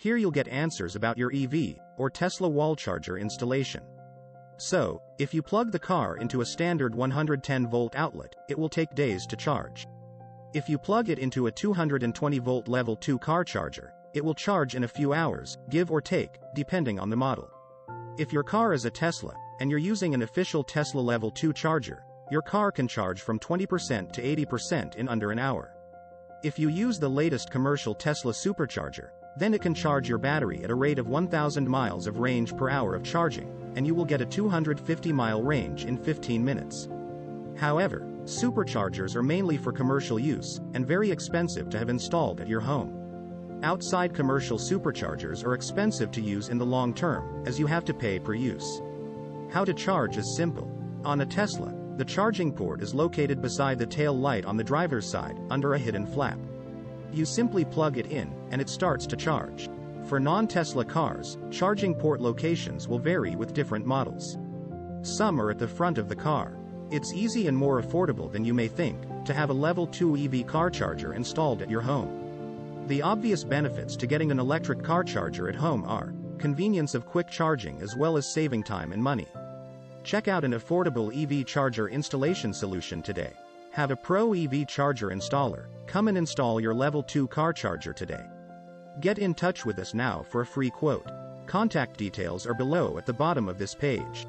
Here you'll get answers about your EV, or Tesla wall charger installation. So, if you plug the car into a standard 110-volt outlet, it will take days to charge. If you plug it into a 220-volt level 2 car charger, it will charge in a few hours, give or take, depending on the model. If your car is a Tesla, and you're using an official Tesla level 2 charger, your car can charge from 20% to 80% in under an hour. If you use the latest commercial Tesla supercharger, then it can charge your battery at a rate of 1,000 miles of range per hour of charging, and you will get a 250-mile range in 15 minutes. However, superchargers are mainly for commercial use, and very expensive to have installed at your home. Outside commercial superchargers are expensive to use in the long term, as you have to pay per use. How to charge is simple. On a Tesla, the charging port is located beside the tail light on the driver's side, under a hidden flap. You simply plug it in, and it starts to charge. For non-Tesla cars, charging port locations will vary with different models. Some are at the front of the car. It's easy and more affordable than you may think, to have a level 2 EV car charger installed at your home. The obvious benefits to getting an electric car charger at home are convenience of quick charging as well as saving time and money. Check out an affordable EV charger installation solution today. Have a pro EV charger installer come and install your level 2 car charger today. Get in touch with us now for a free quote. Contact details are below at the bottom of this page.